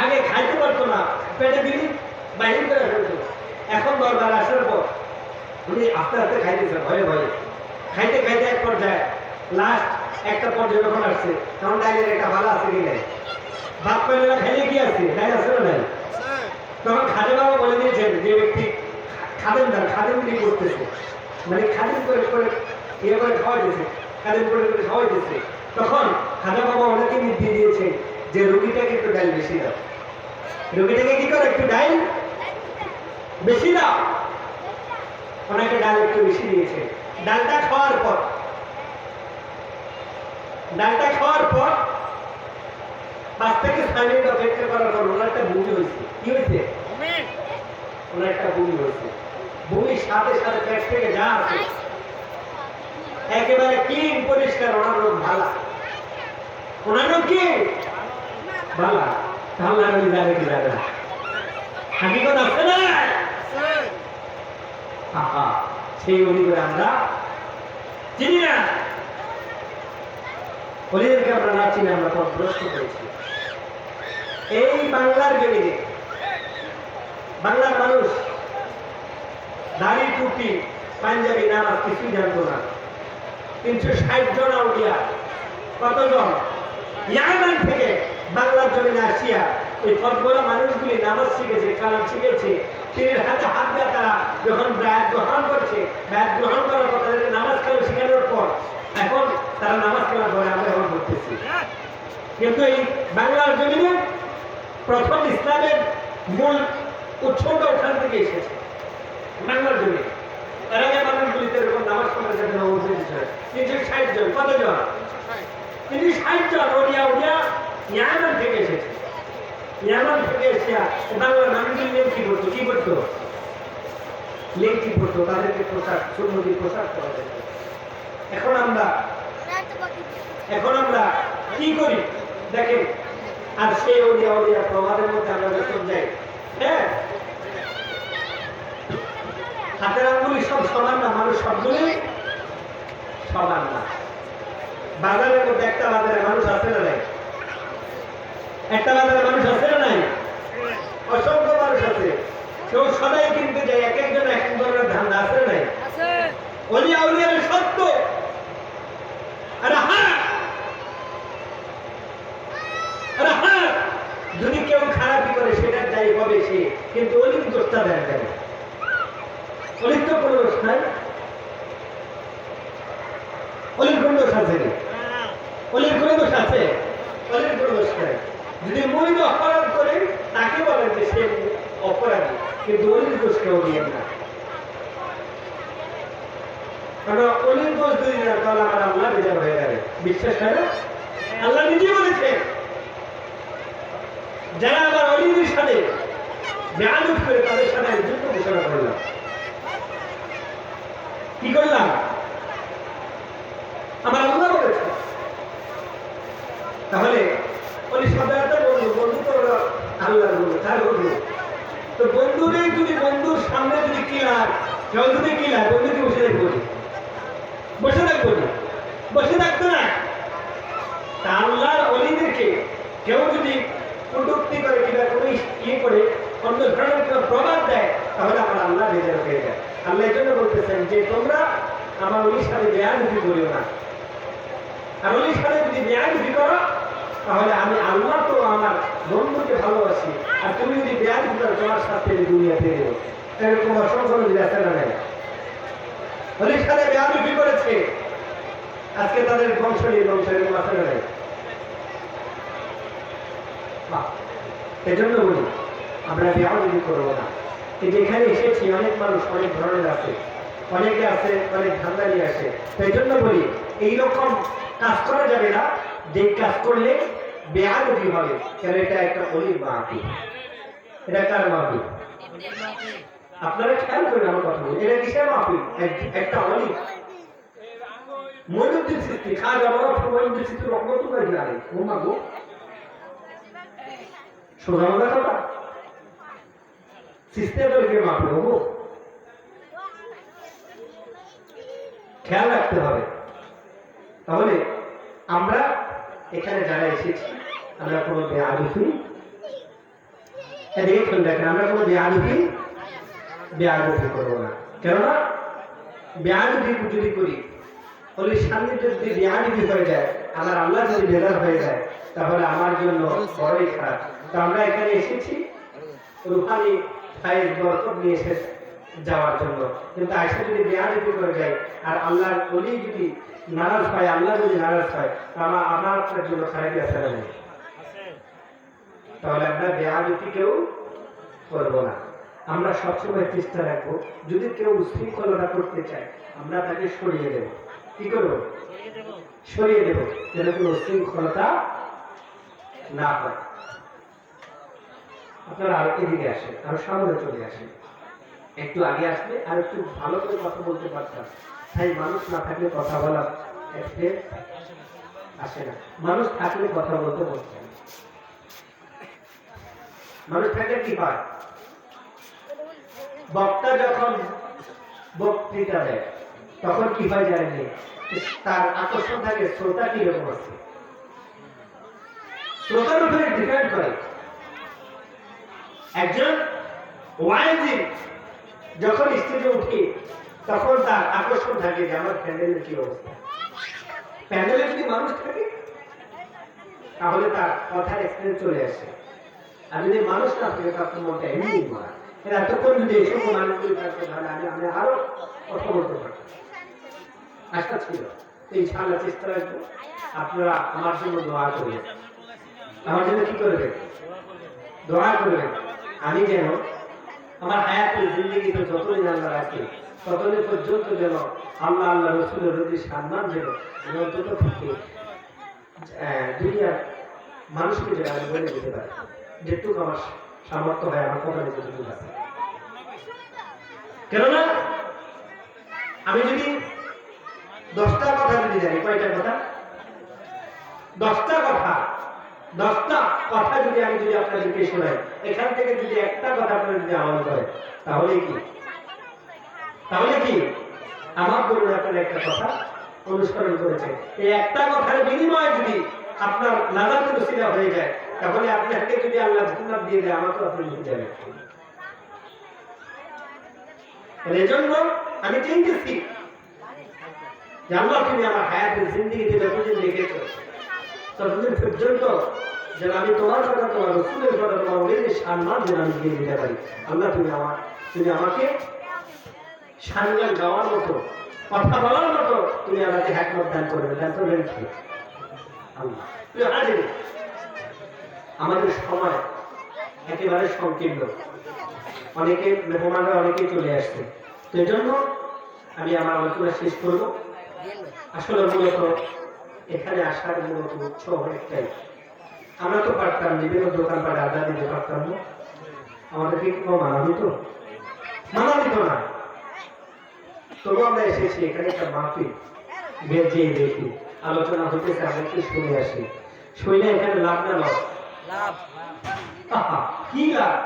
Speaker 1: আগে খাইতে পারতো না, পেটে দিলি বাহির করে ফেলতো, এখন দরবার আসার পর উনি আস্তে আস্তে খাইতেছে, ভয়ে ভয়ে খাইতে খাইতে এক পর্যায়ে লাস্ট একটা পর্যায়ে যখন আসছে তখন ডাইলের একটা ভালো আছে কি নাই, ভাত পাইলে না খাইলে কি আছে, ডাইল আছে না নাই। তখন খাজা বাবা বলে দিয়েছেন যে ব্যক্তি খাদেমগিরি করতেছে, মানে খাদেম করে করে ইয়ে করে খাওয়াই দিয়েছে, খাদেম করে করে খাওয়াই দিয়েছে। তখন খাজা বাবা ওনাকে নির্দেশ দিয়েছে যে রোগীটাকে একটু ডাইল বেশি দাও, রোগীটাকে কি করে একটু ডাইল বেশি দাও। ওনাকে ডাল একটু বেশি দিয়েছে। ডালটা খাওয়ার পর 5 থেকে 6 মিনিট অপেক্ষা করার পর ওনার একটা বমি হয়েছে। কি হয়েছে? ওনার একটা বমি হয়েছে। বমির সাথে সাথে পেট থেকে যা আছে একেবারে ক্লিন পরিষ্কার, ওনার রোগ ভালা, ওনার রোগ কি ভালা। তাহলে আমি যাবে কি যাবে না, হাকিকত আছে না? সেই অলিগুলো আমরা চিনি না, অলিদেরকে আমরা না চিনি, আমরা পথভ্রষ্ট করেছি। এই বাংলার জমিনে বাংলার মানুষ দাড়ি টুপি পাঞ্জাবি নামাজ কিছুই জানতো না। 360 জন আউলিয়া, কতজন ইয়ামান থেকে বাংলার জমিনে আসিয়া এই সবগুলো মানুষগুলি নামাজ শিখেছে, কালাম শিখেছে। পীরের হাতে হাত দেওয়া তারা যখন ব্যাট গ্রহণ করছে, ব্যাট গ্রহণ করার পর তাদেরকে নামাজ কালাম শেখানোর পর এখন তারা নামাজ কালাম করে আমরা এখন করতেছি। কিন্তু এই বাংলার জমিনে প্রথম ইসলামের মূল উৎসটা ওখান থেকে এসেছে, বাংলার জমিনে। এর আগে মানুষগুলিতে এরকম নামাজ পড়ার জন্য 360 জন, কতজন? 360 60 জন ওলিয়া উলিয়া ইয়ামান থেকে এসেছে। ইয়ামান থেকে এসে বাংলার মানুষের লেংটি পড়তো, কি করতো? লেংটি পড়তো, তাদেরকে পোশাক, সুন্নতি পোশাক পরা যেত। এখন আমরা কি করি দেখেন, আর সে ওলিয়া উলিয়া প্রমাদের মধ্যে আমরা যখন যাই, হ্যাঁ, হাতের আঙ্গুলি সব সমান না, মানুষ সবগুলি সমান না। বাজারের মধ্যে একটা বাজারে মানুষ আছে না নাই? একটা বাজারে মানুষ আছে না নাই? অসংখ্য মানুষ আছে। কেউ সদাই কিনতে যায়, এক একজন এক এক ধরনের ধান্দা আছে নাই? ওলিয়া উলিয়ার সত্য। যদি কেউ খারাপই করে সেটা যাই হবে সে, কিন্তু অলির দোষটা দেয় কেন? অলির তো কোনো দোষ নাই। অলির কোন দোষ আছে? অলির কোন দোষ আছে? অলির কোন দোষ নাই। যদি মহিলা অপরাধ করে তাকে বলেন যে সে অপরাধী, কিন্তু অলির দোষ কেউ নিয়ে না। কারণ অলির দোষ যদি না, তাহলে আমার আল্লাহ বেজার হয়ে যাবে। বিশ্বাস হয় না? আল্লাহ নিজে বলেছে, যারা আমার অলির সাথে বেয়াদব করে তাদের সাথে আমি যুদ্ধ ঘোষণা করলাম। কি করলাম? আমার আল্লাহ বলেছে। তাহলে অলি সাধারণত বন্ধু, বন্ধু তো আল্লাহর বন্ধু, তার বন্ধু। তো বন্ধুরে যদি বন্ধুর সামনে যদি কিলার, কেউ যদি কিলার, বন্ধুকে বসে থাকবো, বসে থাকবো না, বসে থাকতো না। তা আল্লাহর অলিদেরকে কেউ যদি কটূক্তি করে কিংবা কোনো ইয়ে করে অন্য ধরনের কোনো প্রবাদ দেয়, তাহলে আমার আল্লাহ বেজার হয়ে যায়। আল্লাহ এই জন্য বলতেছেন যে তোমরা আমার অলির সাথে বেয়াদবি করিও না। আর অলির সাথে যদি বেয়াদবি করো, তাহলে আমি আল্লাহ তো আমার বন্ধুকে ভালোবাসি, আর তুমি যদি বেয়াদবি করো তোমার সাথে দুনিয়াতে দেবো। এরকম অসংখ্য নদী আছে না নাই? অলির সাথে বেয়াদবি করেছে, আজকে তাদের বংশ নিয়ে বংশ এরকম আছে না নাই? এজন্য বলি আমরা বেয়াদবি করবো না। এই যে এখানে এসেছি, অনেক মানুষ অনেক ধরনের আছে, অনেকে আছে অনেক ধান্দা নিয়ে আসে। সেই জন্য বলি এইরকম কাজ করা যাবে না, যে কাজ করলে বেয়াদবি হবে। কেন? এটা একটা অলির মাহফিল। এটা কার মাহফিল? আপনারা খেয়াল করেন আমার কথা বলি, এটা কিসের মাহফিল? একটা অলি মইনুদ্দিন চিশতি, খাজা বাবা মইনুদ্দিন চিশতি রহমতুল্লাহ আলাইহি। ও মা গো, সোজা কথা সিস্টেমের মাহফিল হবো, খেয়াল রাখতে হবে। তাহলে আমরা এখানে যারা এসেছি, আমরা কোনো বেয়াদবি, দেখুন দেখেন, আমরা কোনো বেয়াদবি করবো না। কেননা বেয়াদবি যদি করি, অলির সান্নিধ্য যদি বেয়াদবি হয়ে যায়, আমার আল্লাহ যদি বেজার হয়ে যায়, তাহলে আমার জন্য বড়ই খারাপ। তো আমরা এখানে এসেছি রুহানি ফায়েজ বরকত নিয়ে এসে যাওয়ার জন্য, কিন্তু আয়সা যদি বেয়াদবি করে যায় আর আল্লাহর অলি যদি নারাজ হয়, আল্লাহ যদি নারাজ হয়, তাহলে আমার আপনার জন্য খারাপ আছে না? তাহলে আমরা বেয়াদবি কেউ করবো না। আমরা সবসময় চেষ্টা রাখবো, যদি কেউ উশৃঙ্খলতা করতে চায়, আমরা তাকে সরিয়ে দেব। কি করবো? সরিয়ে দেব, যেন কোনো উশৃঙ্খলতা না হয়। আপনারা আর এদিকে আসেন, আরো সামনে চলে আসেন, একটু আগে আসলে আর একটু ভালো করে কথা বলতে পারতাম। তাই মানুষ না থাকলে কথা বলা আসে না, মানুষ থাকলে কথা বলতে বলছেন। মানুষ থাকলে কি হয়? বক্তা যখন বক্তৃতা দেয় তখন কি হয় জানেন? তার আকর্ষণ থাকে শ্রোতা কিরকম আছে, শ্রোতার উপরে ডিপেন্ড করে। একজন ওয়াইজি যখন স্টেজে উঠে তখন তার আকর্ষণ থাকে যে আমার প্যান্ডেলের কি অবস্থা। প্যান্ডেলে যদি মানুষ থাকে তাহলে তার কথার এক্সপিরিয়েন্স চলে আসে, আর যদি মানুষ না থাকে তার মনটা এমনি মারা। এতক্ষণ যদি এসব মানুষগুলি থাকতো তাহলে আমি আরো কথা বলতে পারতাম। আশা ছিল, ইনশাআল্লাহ চেষ্টা রাখবো। আপনারা আমার জন্য দোয়া করবেন। আমার জন্য কি করবেন? দোয়া করবেন। আমি যেন আমার হায়াতের জিন্দেগিতে যতদিন আল্লাহ রাখি, ততদিন পর্যন্ত যেন আল্লাহ আল্লাহ রসুলের রোগী সম্মান যেন অন্তত থেকে দুনিয়ার মানুষকে যেটা আমি বলে দিতে পারি, যেটুকু আমার সামর্থ্য হয় আমার কথা যেটুকু আছে। কেননা আমি যদি 10টা কথা যদি জানি, কয়টা কথা? 10টা কথা, 10টা কথা যদি আমি যদি আপনাদেরকে শোনাই, এখান থেকে যদি একটা কথা আপনারা যদি আমল করে, তাহলে কি আমার বলুন আপনারা একটা কথা অনুসরণ করেছে, এই একটা কথার বিনিময়ে যদি আপনার নাজাতের ওসিলা হয়ে যায়, তাহলে আপনাকে যদি আল্লাহ জান্নাত দিয়ে দেয়, আমাকে আপনি নিতে যাবেন। এজন্য আমি চিন্তিছি যে আল্লাহ তুমি আমার হায়াতের জিন্দেগিতে যতদিন লিখেছো ততদিন পর্যন্ত যেন আমি তোমার কথা, তোমার রাসূলের কথা, তোমার ওলিদের সম্মান যেন আমি দিয়ে দিতে পারি। আল্লাহ তুমি আমাকে সম্মান গাওয়ার মতো, কথা বলার মতো তুমি আমাকে হিকমত দান করবে। আল্লাহ তুই হাজির। আমাদের সময় একেবারে সংকীর্ণ, অনেকে মেহমানরা অনেকেই চলে আসছে, তো এই জন্য আমি আমার আলোচনা শেষ করব। আসলে মূলত এখানে আসার মূলত উৎস অনেকটাই, আমরা তো পারতাম বিভিন্ন দোকানপাটে আড্ডা দিতে পারতাম না, আমাদেরকে কেউ মানা দিত না, তবু আমরা এসেছি এখানে একটা মাহফিল বেজে দেখি আলোচনা হতেছে, আমরা কি শুনে আসি, শুনে এখানে লাভ না লস? কি লাভ?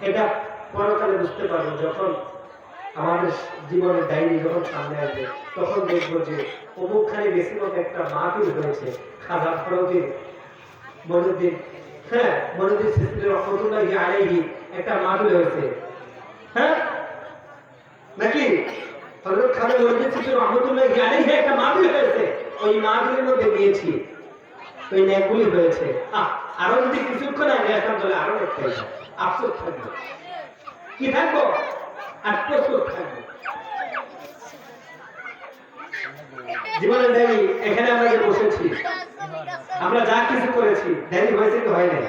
Speaker 1: এটা পরকালে বুঝতে পারবো, যখন আমাদের জীবনের ডায়েরি যখন সামনে আসবে, তখন দেখবো যে অমুকখানে বেশিরভাগ একটা মাহফিল হয়েছে, খাজা ফরজের মনুদ্দিন, মনুদ্দিন সিস্টের রহমতুল্লাহি আলাইহি একটা মাহফিল হয়েছে, নাকি হযরত খাজা মনুদ্দিন সিস্টের রহমতুল্লাহি আলাইহি একটা মাহফিল হয়েছে, ওই মাহফিলের মধ্যে গিয়েছি, ওই নেকগুলি হয়েছে। আরো যদি কিছুক্ষণ আগে আসতাম তাহলে আরো একটা আফসোস থাকবে, কি থাকবো? আফসোস থাকবে। জীবনের ডায়েরি এখানে আমরা যে বসেছি, আমরা যা কিছু করেছি, ডায়েরি হয়েছে কি হয় নাই?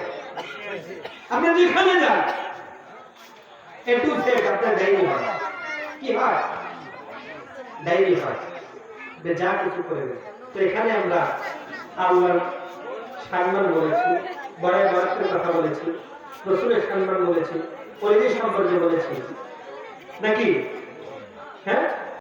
Speaker 1: আপনি যেখানে যান একটু আপনার ডায়েরি হয়, কি হয়? ডায়েরি হয় যে যা কিছু করে। তো এখানে আমরা আল্লাহর সম্মান বলেছি, বড়াই বরাতের কথা বলেছি, রাসূলের সম্মান বলেছি, ওলিদের সম্পর্কে বলেছি, নাকি?